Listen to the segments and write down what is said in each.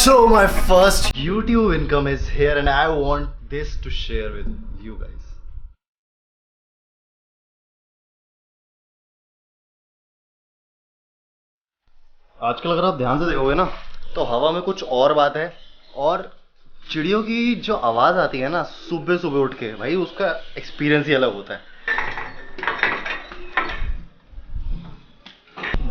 So my first YouTube income is here and I want this to share with you guys. आजकल अगर आप ध्यान से देखोगे ना तो हवा में कुछ और बात है और चिड़ियों की जो आवाज़ आती है ना सुबह सुबह उठ के, भाई उसका एक्सपीरियंस ही अलग होता है।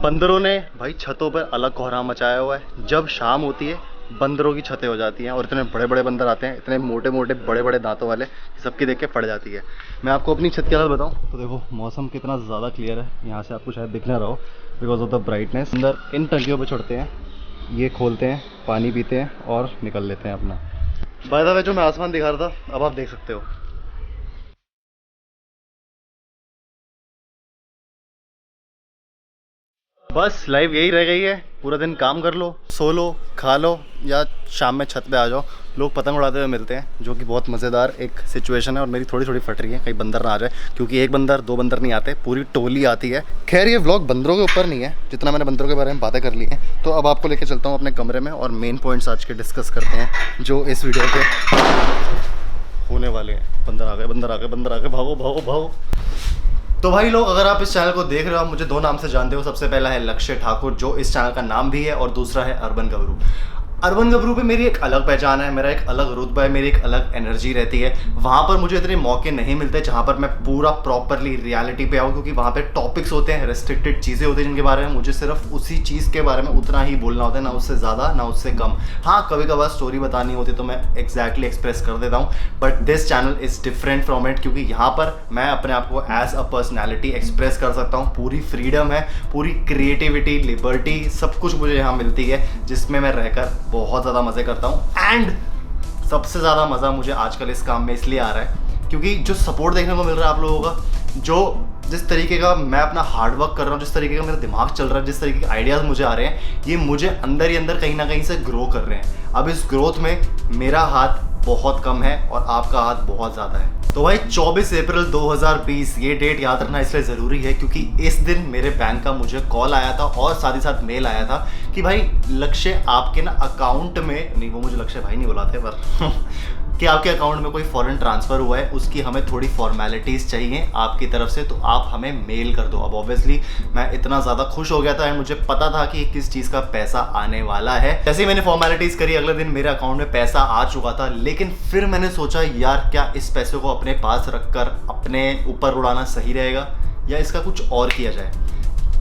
बंदरों ने भाई छतों पर अलग कोहराम मचाया हुआ है। जब शाम होती है बंदरों की छतें हो जाती हैं और इतने बड़े बड़े बंदर आते हैं, इतने मोटे मोटे बड़े बड़े दांतों वाले, सबकी देख के फट जाती है। मैं आपको अपनी छत की हालत बताऊं तो देखो मौसम कितना ज़्यादा क्लियर है, यहाँ से आपको शायद दिख ना रहा हो बिकॉज ऑफ द ब्राइटनेस। अंदर इन टंकियों पे चढ़ते हैं, ये खोलते हैं, पानी पीते हैं और निकल लेते हैं अपना। बाय द वे जो मैं आसमान दिखा रहा था अब आप देख सकते हो। बस लाइफ यही रह गई है, पूरा दिन काम कर लो, सो लो, खा लो या शाम में छत पे आ जाओ। लोग पतंग उड़ाते हुए मिलते हैं जो कि बहुत मज़ेदार एक सिचुएशन है और मेरी थोड़ी थोड़ी फट रही है कहीं बंदर ना आ जाए, क्योंकि एक बंदर दो बंदर नहीं आते, पूरी टोली आती है। खैर ये व्लॉग बंदरों के ऊपर नहीं है, जितना मैंने बंदरों के बारे में बातें कर ली हैं। तो अब आपको लेके चलता हूँ अपने कमरे में और मेन पॉइंट्स आज के डिस्कस करते हैं जो इस वीडियो पे होने वाले हैं। बंदर आ गए, बंदर आ गए, बंदर आ गए, भागो भागो भागो। तो भाई लोग, अगर आप इस चैनल को देख रहे हो, आप मुझे दो नाम से जानते हो। सबसे पहला है लक्ष्य ठाकुर जो इस चैनल का नाम भी है, और दूसरा है अर्बन गबरू। अर्बन गबरू पे मेरी एक अलग पहचान है, मेरा एक अलग रुतबा है, मेरी एक अलग एनर्जी रहती है। वहाँ पर मुझे इतने मौके नहीं मिलते जहाँ पर मैं पूरा प्रॉपरली रियलिटी पे आऊँ, क्योंकि वहाँ पे टॉपिक्स होते हैं, रेस्ट्रिक्टेड चीज़ें होती हैं जिनके बारे में मुझे सिर्फ उसी चीज़ के बारे में उतना ही बोलना होता है, ना उससे ज़्यादा ना उससे कम। हाँ, कभी कभार स्टोरी बतानी होती तो मैं एग्जैक्टली एक्सप्रेस कर देता हूँ, but this channel is different from it, क्योंकि यहाँ पर मैं अपने आप को एज अ पर्सनैलिटी एक्सप्रेस कर सकता हूँ। पूरी फ्रीडम है, पूरी क्रिएटिविटी, लिबर्टी, सब कुछ मुझे यहाँ मिलती है, जिसमें मैं रहकर बहुत ज़्यादा मज़े करता हूँ। एंड सबसे ज़्यादा मज़ा मुझे आजकल इस काम में इसलिए आ रहा है क्योंकि जो सपोर्ट देखने को मिल रहा है आप लोगों का, जिस तरीके का मैं अपना हार्ड वर्क कर रहा हूँ, जिस तरीके का मेरा दिमाग चल रहा है, जिस तरीके के आइडियाज़ मुझे आ रहे हैं, ये मुझे अंदर ही अंदर कहीं ना कहीं से ग्रो कर रहे हैं। अब इस ग्रोथ में मेरा हाथ बहुत कम है और आपका हाथ बहुत ज़्यादा है। तो भाई 24 अप्रैल 2020 ये डेट याद रखना इसलिए ज़रूरी है क्योंकि इस दिन मेरे बैंक का मुझे कॉल आया था और साथ ही साथ मेल आया था कि भाई लक्ष्य आपके ना अकाउंट में, नहीं वो मुझे लक्ष्य भाई नहीं बुलाते पर कि आपके अकाउंट में कोई फॉरेन ट्रांसफ़र हुआ है, उसकी हमें थोड़ी फॉर्मेलिटीज़ चाहिए आपकी तरफ से, तो आप हमें मेल कर दो। अब ऑब्वियसली मैं इतना ज़्यादा खुश हो गया था एंड मुझे पता था कि किस चीज़ का पैसा आने वाला है। जैसे ही मैंने फॉर्मेलिटीज़ करी अगले दिन मेरे अकाउंट में पैसा आ चुका था, लेकिन फिर मैंने सोचा यार क्या इस पैसे को अपने पास रखकर अपने ऊपर उड़ाना सही रहेगा या इसका कुछ और किया जाए।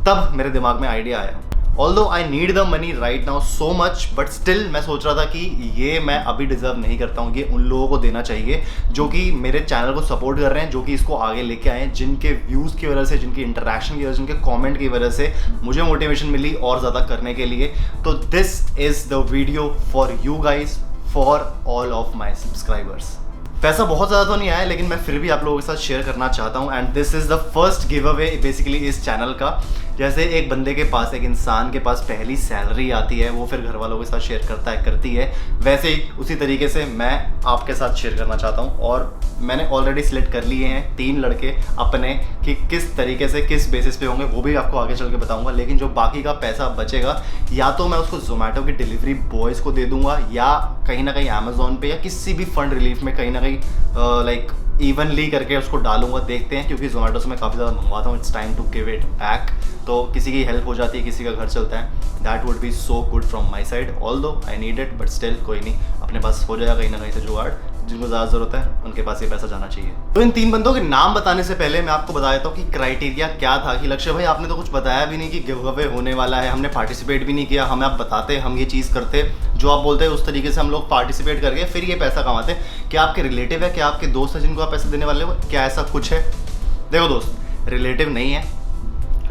तब मेरे दिमाग में आइडिया आया। Although I need the money right now so much, but still मैं सोच रहा था कि ये मैं अभी डिजर्व नहीं करता हूँ, ये उन लोगों को देना चाहिए जो कि मेरे चैनल को सपोर्ट कर रहे हैं, जो कि इसको आगे लेके आए हैं, जिनके व्यूज़ की वजह से, जिनकी इंटरेक्शन की वजह से, जिनके कमेंट की वजह से मुझे मोटिवेशन मिली और ज़्यादा करने के लिए। तो this is the video for you guys, for all of my subscribers. पैसा बहुत ज़्यादा तो नहीं आया लेकिन मैं फिर भी आप लोगों के साथ शेयर करना चाहता हूँ and this is the first give away basically इस चैनल का। जैसे एक बंदे के पास, एक इंसान के पास पहली सैलरी आती है, वो फिर घर वालों के साथ शेयर करता है, करती है, वैसे ही उसी तरीके से मैं आपके साथ शेयर करना चाहता हूँ। और मैंने ऑलरेडी सिलेक्ट कर लिए हैं 3 लड़के अपने कि किस तरीके से, किस बेसिस पे होंगे, वो भी आपको आगे चल के बताऊँगा। लेकिन जो बाकी का पैसा बचेगा या तो मैं उसको जोमेटो की डिलीवरी बॉयज़ को दे दूँगा या कहीं ना कहीं अमेज़ॉन पे या किसी भी फंड रिलीफ में कहीं ना कहीं लाइक इवनली करके उसको डालूंगा। देखते हैं, क्योंकि जोमेटो से मैं काफ़ी ज़्यादा मंगवाता हूँ। It's time to give it back. तो किसी की हेल्प हो जाती है, किसी का घर चलता है, that would be so good from my side. Although I need it but still कोई नहीं, अपने पास हो जाएगा कहीं ना कहीं से जुगाड़। जिनको ज़्यादा ज़रूरत है उनके पास ये पैसा जाना चाहिए। तो इन 3 बंदों के नाम बताने से पहले मैं आपको बता देता हूँ कि क्राइटेरिया क्या था। कि लक्ष्य भाई आपने तो कुछ बताया भी नहीं कि गिव अवे होने वाला है, हमने पार्टिसिपेट भी नहीं किया, हमें आप बताते, हम ये चीज़ करते जो आप बोलते हैं उस तरीके से हम लोग पार्टिसिपेट करके फिर ये पैसा कमाते। क्या आपके रिलेटिव है, क्या आपके दोस्त है जिनको आप पैसे देने वाले हो, क्या ऐसा कुछ है? देखो दोस्त, रिलेटिव नहीं है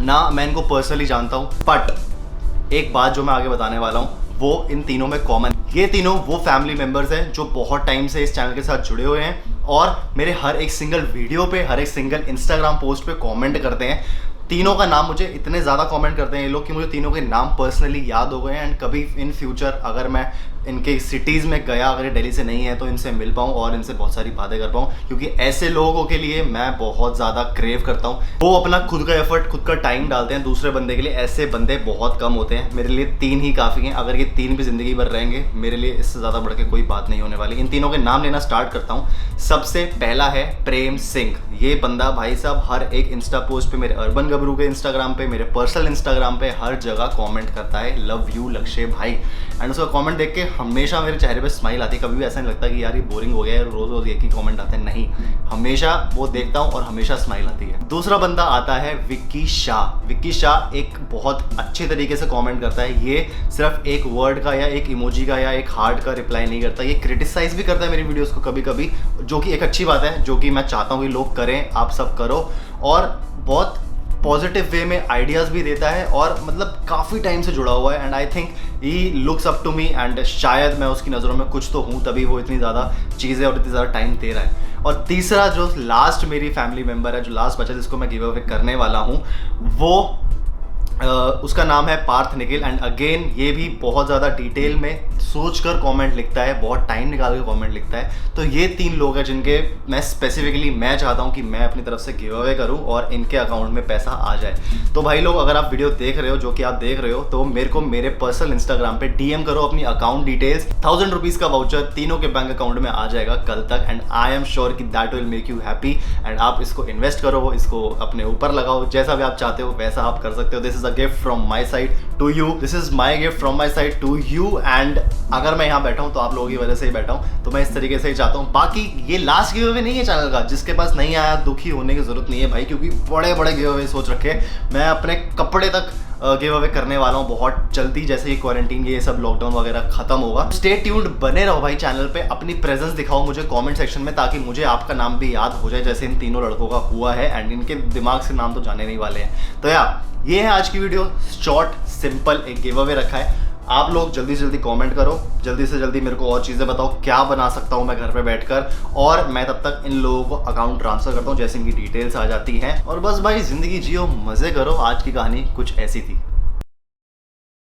ना, मैं इनको पर्सनली जानता हूँ, बट एक बात जो मैं आगे बताने वाला हूँ वो इन तीनों में कॉमन। ये तीनों वो फैमिली मेंबर्स हैं जो बहुत टाइम से इस चैनल के साथ जुड़े हुए हैं और मेरे हर एक सिंगल वीडियो पे, हर एक सिंगल इंस्टाग्राम पोस्ट पे कमेंट करते हैं। तीनों का नाम मुझे इतने ज़्यादा कमेंट करते हैं ये लोग कि मुझे तीनों के नाम पर्सनली याद हो गए हैं। एंड कभी इन फ्यूचर अगर मैं इनके सिटीज़ में गया, अगर ये दिल्ली से नहीं है, तो इनसे मिल पाऊँ और इनसे बहुत सारी बातें कर पाऊँ, क्योंकि ऐसे लोगों के लिए मैं बहुत ज़्यादा क्रेव करता हूँ। वो अपना खुद का एफर्ट, खुद का टाइम डालते हैं दूसरे बंदे के लिए। ऐसे बंदे बहुत कम होते हैं। मेरे लिए 3 ही काफ़ी हैं। अगर ये 3 भी ज़िंदगी भर रहेंगे, मेरे लिए इससे ज़्यादा बढ़ के कोई बात नहीं होने वाली। इन तीनों के नाम लेना स्टार्ट करता हूँ। सबसे पहला है प्रेम सिंह। ये बंदा भाई साहब हर एक इंस्टा पोस्ट पे, मेरे अर्बन गबरू के इंस्टाग्राम पे, मेरे पर्सनल इंस्टाग्राम पे हर जगह कमेंट करता है लव यू लक्ष्य भाई। एंड उसका कमेंट देख के हमेशा मेरे चेहरे पे स्माइल आती है। कभी भी ऐसा नहीं लगता कि यार ये बोरिंग हो गया है, रोज रोज एक ही कमेंट आते हैं। नहीं, हमेशा वो देखता हूँ और हमेशा स्माइल आती है। दूसरा बंदा आता है विक्की शाह। विक्की शाह एक बहुत अच्छे तरीके से कमेंट करता है। ये सिर्फ एक वर्ड का या एक इमोजी का या एक हार्ट का रिप्लाई नहीं करता, ये क्रिटिसाइज भी करता है मेरी वीडियोस को कभी कभी, जो कि एक अच्छी बात है, जो कि मैं चाहता हूँ कि लोग करें, आप सब करो। और बहुत पॉजिटिव वे में आइडियाज़ भी देता है और मतलब काफ़ी टाइम से जुड़ा हुआ है। And I think he looks up to me and शायद मैं उसकी नज़रों में कुछ तो हूँ, तभी वो इतनी ज़्यादा चीज़ें और इतनी ज़्यादा टाइम दे रहा है। और तीसरा जो लास्ट मेरी फैमिली मेम्बर है, जो लास्ट बचा जिसको मैं गिव अवे करने वाला हूँ, वो उसका नाम है पार्थ निखिल। एंड अगेन ये भी बहुत ज़्यादा डिटेल में सोचकर कमेंट लिखता है, बहुत टाइम निकाल के कमेंट लिखता है। तो ये 3 लोग हैं जिनके मैं स्पेसिफिकली मैं चाहता हूँ कि मैं अपनी तरफ से गिव अवे करूँ और इनके अकाउंट में पैसा आ जाए। तो भाई लोग, अगर आप वीडियो देख रहे हो, जो कि आप देख रहे हो, तो मेरे को मेरे पर्सनल इंस्टाग्राम पे DM करो अपनी अकाउंट डिटेल्स। 1000 रुपीज़ का वाउचर तीनों के बैंक अकाउंट में आ जाएगा कल तक। एंड आई एम श्योर कि that will make you happy. And आप इसको इन्वेस्ट करो, इसको अपने ऊपर लगाओ, जैसा भी आप चाहते हो वैसा आप कर सकते हो। This is a gift from my side to you. This is my gift from my side to you. And अगर मैं यहाँ बैठा हूँ तो आप लोगों की वजह से ही बैठा हूँ, तो मैं इस तरीके से ही चाहता हूँ। बाकी ये लास्ट गिव अवे नहीं है चैनल का। जिसके पास नहीं आया, दुखी होने की जरूरत नहीं है भाई, क्योंकि बड़े बड़े गिव अवे सोच रखे। मैं अपने कपड़े तक गिव अवे करने वाला हूँ बहुत जल्दी, जैसे ये क्वारंटीन, ये सब लॉकडाउन वगैरह खत्म होगा। स्टे ट्यून्ड, बने रहो भाई चैनल पे। अपनी प्रेजेंस दिखाओ मुझे कमेंट सेक्शन में, ताकि मुझे आपका नाम भी याद हो जाए, जैसे इन तीनों लड़कों का हुआ है। एंड इनके दिमाग से नाम तो जाने नहीं वाले हैं। तो यार, ये है आज की वीडियो। शॉर्ट सिंपल एक गिव अवे रखा है। आप लोग जल्दी से जल्दी कमेंट करो, जल्दी से जल्दी मेरे को और चीज़ें बताओ क्या बना सकता हूँ मैं घर पे बैठकर, और मैं तब तक इन लोगों को अकाउंट ट्रांसफर करता हूँ जैसे इनकी डिटेल्स आ जाती हैं। और बस भाई, ज़िंदगी जियो, मज़े करो। आज की कहानी कुछ ऐसी थी।